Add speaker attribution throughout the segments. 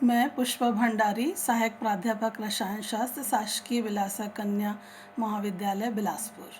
Speaker 1: मैं पुष्पा भंडारी, सहायक प्राध्यापक रसायन शास्त्र, शासकीय विलासा कन्या महाविद्यालय बिलासपुर।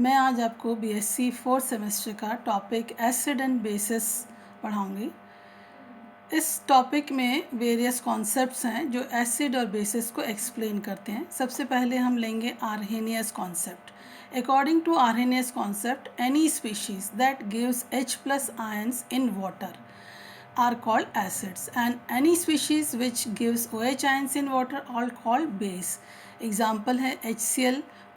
Speaker 1: मैं आज आपको बीएससी फोर्थ सेमेस्टर का टॉपिक एसिड एंड बेसिस पढ़ाऊंगी। इस टॉपिक में वेरियस कॉन्सेप्ट्स हैं जो एसिड और बेसिस को एक्सप्लेन करते हैं। सबसे पहले हम लेंगे Arrhenius concept. According to Arrhenius concept, any species that gives H+ ions in water are called acids, and any species which gives OH ions in water are called base. Example है HCl.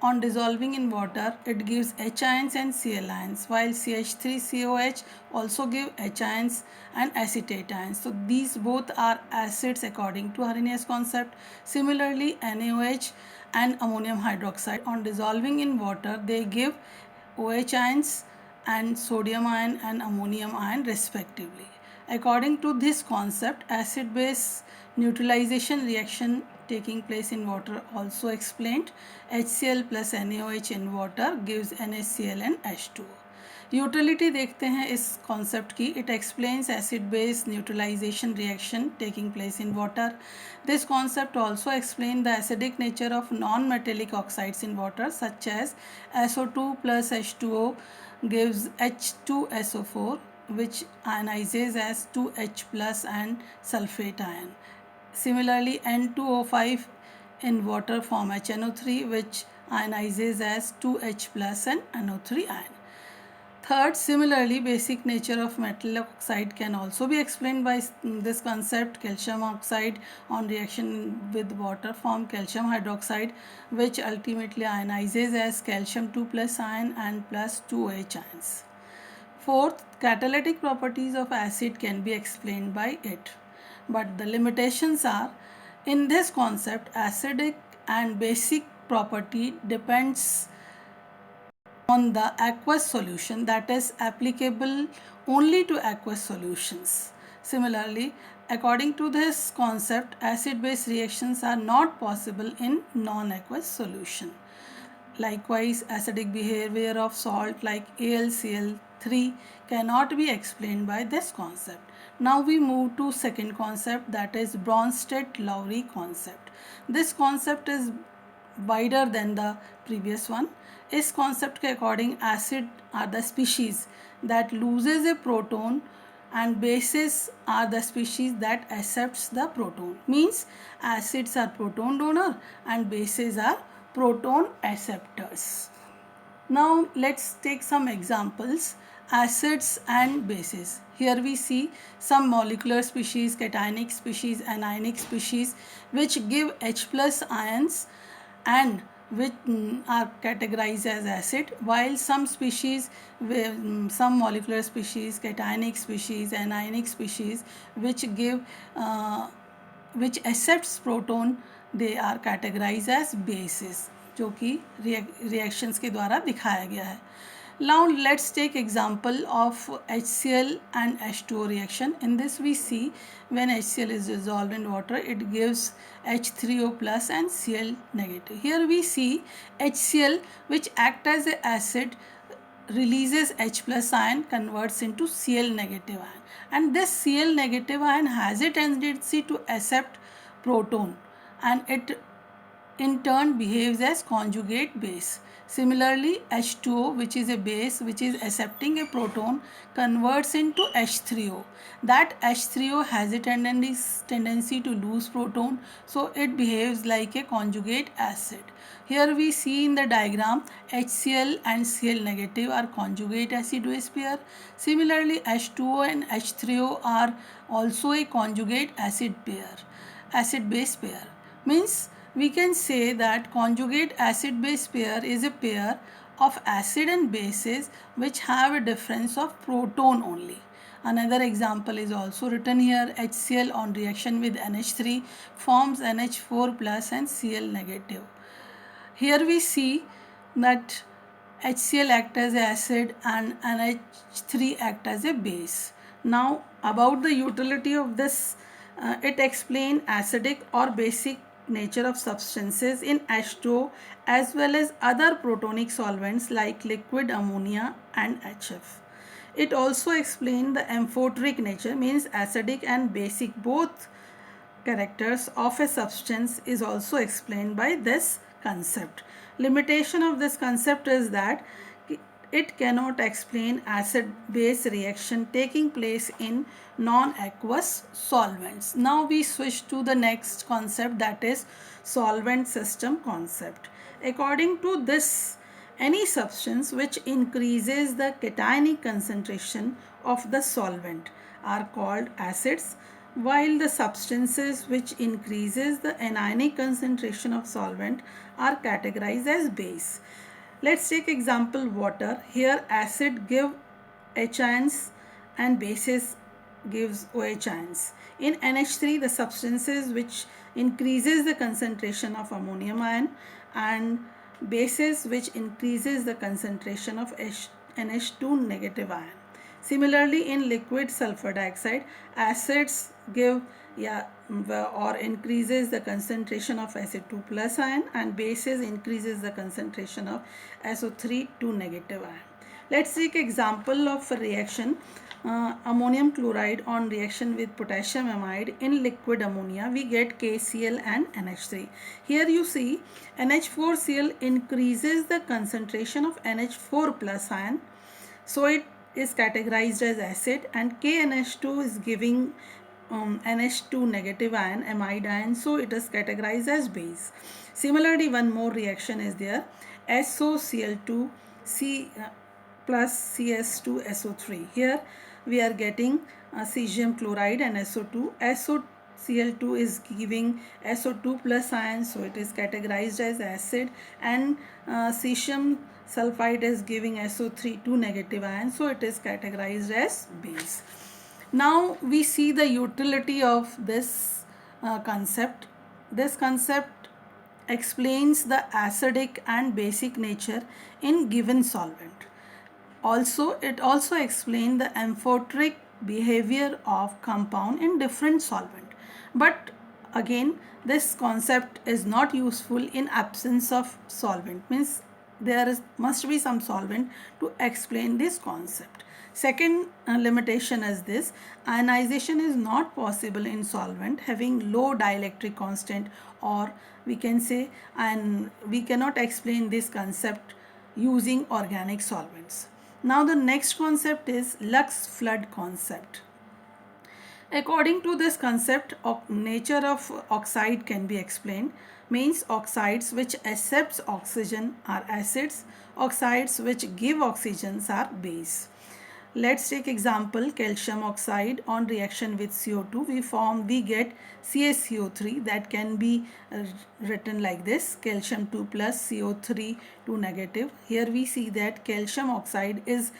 Speaker 1: On dissolving in water, it gives H ions and Cl ions, while CH3COH also give H ions and acetate ions. So these both are acids according to Arrhenius concept. Similarly, NaOH and ammonium hydroxide, on dissolving in water, they give OH ions and sodium ion and ammonium ion respectively. According to this concept, acid-base neutralization reaction taking place in water also explained. HCl plus NaOH in water gives NaCl and H2O. Utility देखते हैं इस concept की. It explains acid base neutralisation reaction taking place in water. This concept also explain the acidic nature of non metallic oxides in water such as SO2 plus H2O gives H2SO4, which ionizes as 2H plus and sulfate ion. Similarly, N2O5 in water form HNO3, which ionizes as 2H plus and NO3 ion. Third, similarly, basic nature of metal oxide can also be explained by this concept. Calcium oxide on reaction with water form calcium hydroxide, which ultimately ionizes as calcium 2 plus ion and plus 2H ions. Fourth, catalytic properties of acid can be explained by it. But the limitations are, in this concept, acidic and basic property depends on the aqueous solution, that is applicable only to aqueous solutions. Similarly, according to this concept, acid-base reactions are not possible in non-aqueous solution. Likewise, acidic behavior of salt like AlCl3 cannot be explained by this concept. Now we move to second concept, that is Bronsted-Lowry concept. This concept is wider than the previous one. इस concept के according acid are the species that loses a proton and bases are the species that accepts the proton. Means acids are proton donor and bases are proton acceptors. Now let's take some examples. Acids and bases. Here we see some molecular species, cationic species, anionic species, which give H+ ions and which are categorized as acid, while some species, some molecular species, cationic species, anionic species, which give which accepts proton, they are categorized as bases, जो कि reactions के द्वारा दिखाया गया है. Now let's take example of HCl and H2O reaction. In this we see when HCl is dissolved in water, it gives H3O plus and Cl negative. Here we see HCl, which act as an acid, releases H+ ion, converts into Cl negative ion, and this Cl negative ion has a tendency to accept proton, and it in turn behaves as conjugate base. Similarly, H2O, which is a base which is accepting a proton, converts into H3O. That H3O has a tendency to lose proton, so it behaves like a conjugate acid. Here we see in the diagram HCl and Cl negative are conjugate acid-base pair. Similarly, H2O and H3O are also a conjugate acid-base pair. Means we can say that conjugate acid-base pair is a pair of acid and bases which have a difference of proton only. Another example is also written here. HCl on reaction with NH3 forms NH4 plus and Cl negative. Here we see that HCl act as acid and NH3 act as a base. Now about the utility of this, it explains acidic or basic nature of substances in H2O as well as other protonic solvents like liquid ammonia and HF. It also explains the amphoteric nature, means acidic and basic both characters of a substance is also explained by this concept. Limitation of this concept is that it cannot explain acid-base reaction taking place in non-aqueous solvents. Now we switch to the next concept, that is solvent system concept. According to this, any substance which increases the cationic concentration of the solvent are called acids, while the substances which increases the anionic concentration of solvent are categorized as base. Let's take example water. Here acid give H ions and bases gives OH ions. In NH3 the substances which increases the concentration of ammonium ion, and bases which increases the concentration of NH2 negative ion. Similarly, in liquid sulfur dioxide, acids give or increases the concentration of Ac2 plus ion, and bases increases the concentration of SO3 2 negative ion. Let's take example of a reaction. Ammonium chloride on reaction with potassium amide in liquid ammonia, we get KCl and NH3. Here you see NH4Cl increases the concentration of NH4 plus ion, so it is categorized as acid, and KNH2 is giving NH2 negative ion, amide ion, so it is categorized as base. Similarly, one more reaction is there, SOCl2 plus CS2SO3. Here we are getting cesium chloride and SO2. SOCl2 is giving SO2 plus ion, so it is categorized as acid, and cesium sulfide is giving SO3 2 negative ion, so it is categorized as base. Now we see the utility of this concept. This concept explains the acidic and basic nature in given solvent. Also, it also explains the amphoteric behavior of compound in different solvent. But again, this concept is not useful in absence of solvent. Means must be some solvent to explain this concept. Second limitation is this: ionization is not possible in solvent having low dielectric constant, or we can say, and we cannot explain this concept using organic solvents. Now the next concept is Lux flood concept. According to this concept, nature of oxide can be explained. Means oxides which accepts oxygen are acids, oxides which give oxygens are base. Let's take example calcium oxide on reaction with CO2 we get CaCO3, that can be written like this: calcium 2 plus CO3 2 negative. Here we see that calcium oxide is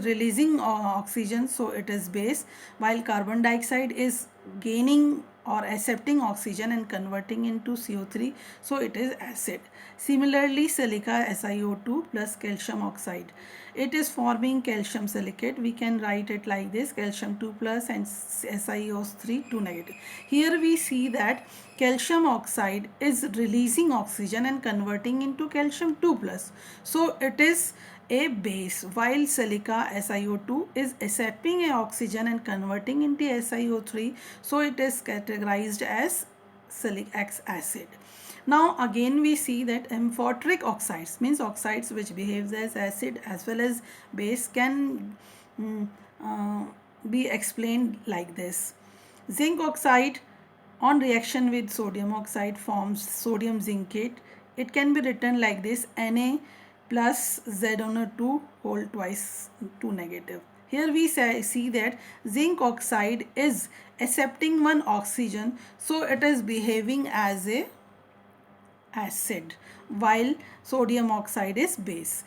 Speaker 1: releasing oxygen, so it is base, while carbon dioxide is gaining or accepting oxygen and converting into CO3, so it is acid. Similarly, silica SiO2 plus calcium oxide, it is forming calcium silicate. We can write it like this: calcium 2 plus and SiO3 2 negative. Here we see that calcium oxide is releasing oxygen and converting into calcium 2 plus, so it is a base, while silica SiO2 is accepting a oxygen and converting into SiO3, so it is categorized as silic acid. Now again we see that amphoteric oxides, means oxides which behaves as acid as well as base, can be explained like this. Zinc oxide on reaction with sodium oxide forms sodium zincate. It can be written like this: Na plus ZnO2 whole twice 2 negative. Here we see that zinc oxide is accepting one oxygen, so it is behaving as a acid, while sodium oxide is base.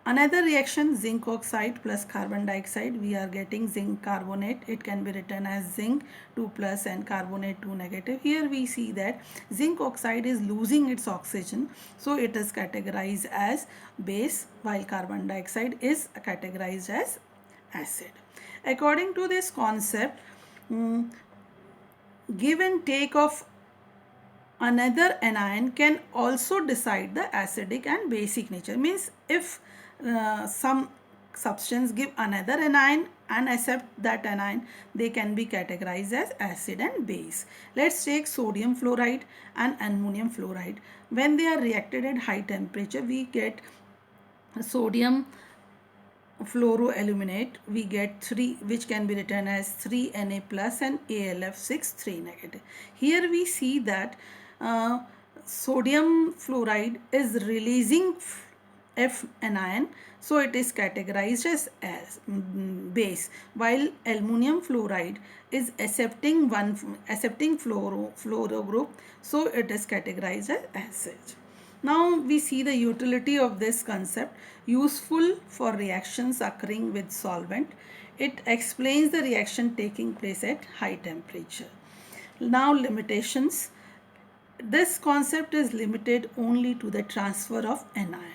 Speaker 1: Another reaction, zinc oxide plus carbon dioxide, we are getting zinc carbonate. It can be written as zinc 2 plus and carbonate 2 negative. Here we see that zinc oxide is losing its oxygen, so it is categorized as base, while carbon dioxide is categorized as acid. According to this concept, give and take of another anion can also decide the acidic and basic nature. Means if some substance give another anion and accept that anion, they can be categorized as acid and base. Let's take sodium fluoride and ammonium fluoride. When they are reacted at high temperature, we get sodium fluoroaluminate. We get 3, which can be written as 3Na plus and AlF6 3 negative. Here we see that sodium fluoride is releasing F anion, so it is categorized as base, while aluminum fluoride is accepting fluoro group, so it is categorized as acid. Now we see the utility of this concept, useful for reactions occurring with solvent. It explains the reaction taking place at high temperature. Now limitations. This concept is limited only to the transfer of anion.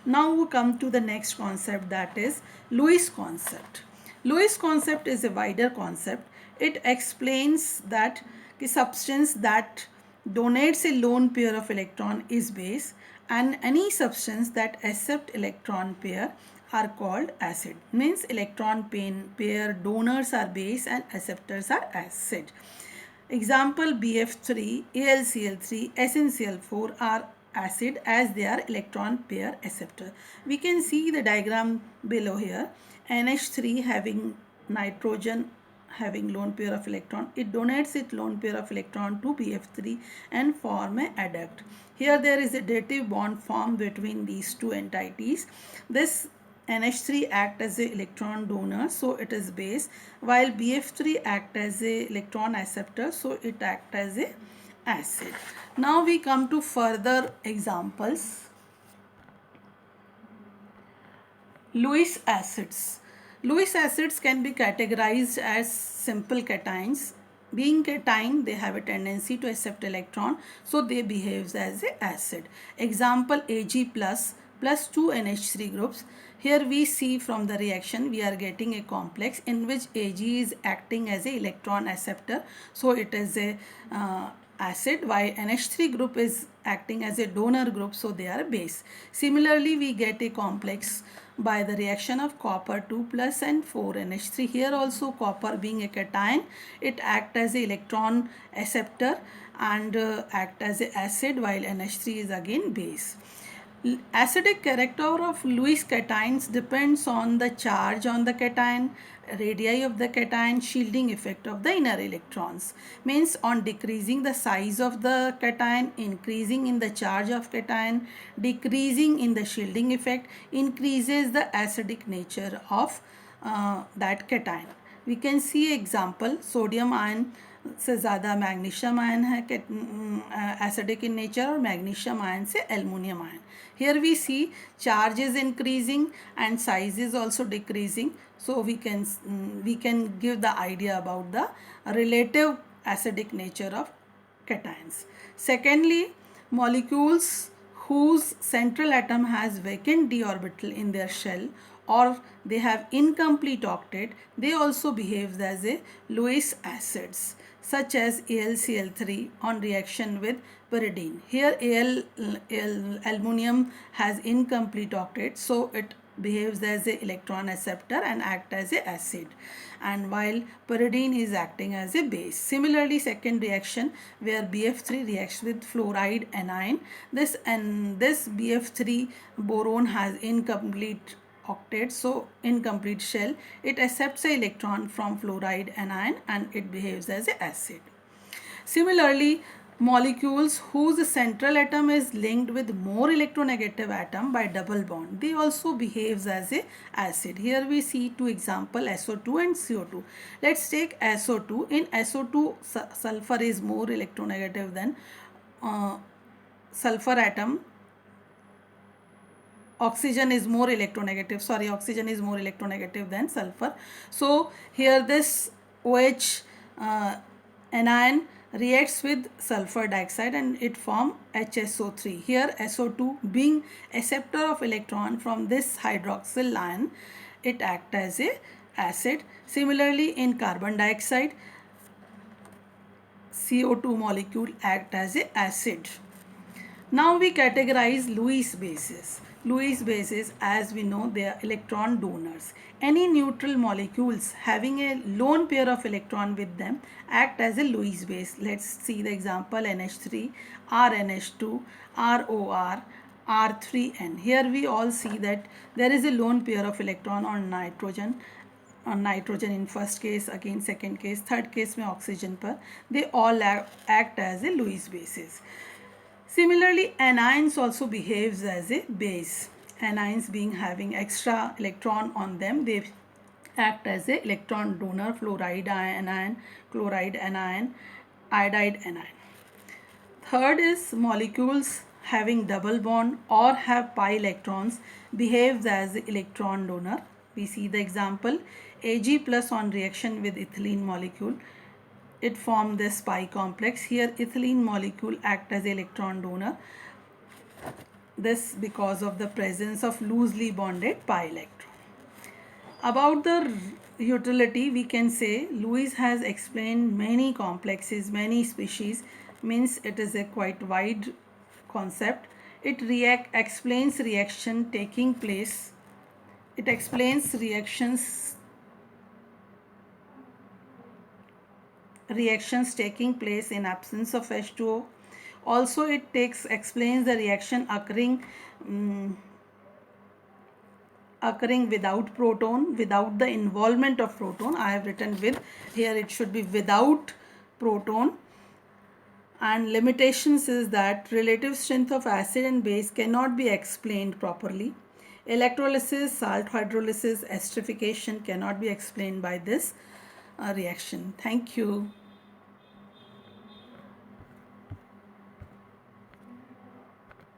Speaker 1: Now we come to the next concept, that is Lewis concept. Lewis concept is a wider concept. It explains that the substance that donates a lone pair of electron is base, and any substance that accept electron pair are called acid. Means electron pair donors are base and acceptors are acid. Example, BF3, AlCl3, SnCl4 are acid as they are electron pair acceptor. We can see the diagram below here. NH3 having nitrogen having lone pair of electron, it donates its lone pair of electron to BF3 and form a adduct. Here there is a dative bond formed between these two entities. This NH3 act as a electron donor, so it is base, while BF3 act as a electron acceptor, so it act as a acid. Now we come to further examples. Lewis acids. Lewis acids can be categorized as simple cations. Being cation, they have a tendency to accept electron, so they behave as an acid. Example, Ag plus 2 NH3 groups. Here we see from the reaction we are getting a complex in which Ag is acting as a electron acceptor, so it is a acid, while NH3 group is acting as a donor group, so they are base. Similarly, we get a complex by the reaction of copper 2 plus and 4 NH3. Here also copper being a cation, it act as a electron acceptor and act as a acid, while NH3 is again base. Acidic character of Lewis cations depends on the charge on the cation, radii of the cation, shielding effect of the inner electrons. Means on decreasing the size of the cation, increasing in the charge of cation, decreasing in the shielding effect, increases the acidic nature of that cation. We can see example, sodium ion से ज़्यादा magnesium ion है acidic in nature और magnesium ion से aluminium ion. Here we see charge is increasing and size is also decreasing, so we can give the idea about the relative acidic nature of cations. Secondly, molecules whose central atom has vacant d orbital in their shell or they have incomplete octet, they also behave as a Lewis acids, such as AlCl3 on reaction with pyridine. Here aluminum has incomplete octet, so it behaves as a electron acceptor and act as a acid, and while pyridine is acting as a base. Similarly, second reaction where BF3 reacts with fluoride anion, this BF3 boron has incomplete octet, so incomplete shell, it accepts an electron from fluoride anion and it behaves as an acid. Similarly, molecules whose central atom is linked with more electronegative atom by double bond, they also behaves as a acid. Here we see two example, SO2 and CO2. Let's take SO2. In SO2, sulfur is more electronegative than sulfur atom. Oxygen is more electronegative than sulfur. So here this OH anion reacts with sulfur dioxide and it form HSO3. Here SO2 being acceptor of electron from this hydroxyl ion, it act as a acid. Similarly, in carbon dioxide, CO2 molecule act as a acid. Now we categorize Lewis bases. Lewis bases, as we know, they are electron donors. Any neutral molecules having a lone pair of electron with them act as a Lewis base. Let's see the example: NH3, RNH2, ROR, R3N. Here we all see that there is a lone pair of electron on nitrogen in first case, again second case, third case में oxygen पर, they all act as a Lewis bases. Similarly, anions also behaves as a base. Anions being having extra electron on them, they act as a electron donor: fluoride anion, chloride anion, iodide anion. Third is molecules having double bond or have pi electrons behaves as electron donor. We see the example: Ag plus on reaction with ethylene molecule, it formed this pi complex. Here ethylene molecule act as electron donor. This because of the presence of loosely bonded pi electron. About the utility, we can say Lewis has explained many complexes, many species, means it is a quite wide concept. It explains reaction taking place. It explains reactions taking place in absence of H2O. Also it explains the reaction occurring without proton, without the involvement of proton. I have written with, here it should be without proton. And limitations is that relative strength of acid and base cannot be explained properly. Electrolysis, salt hydrolysis, esterification cannot be explained by this reaction. Thank you.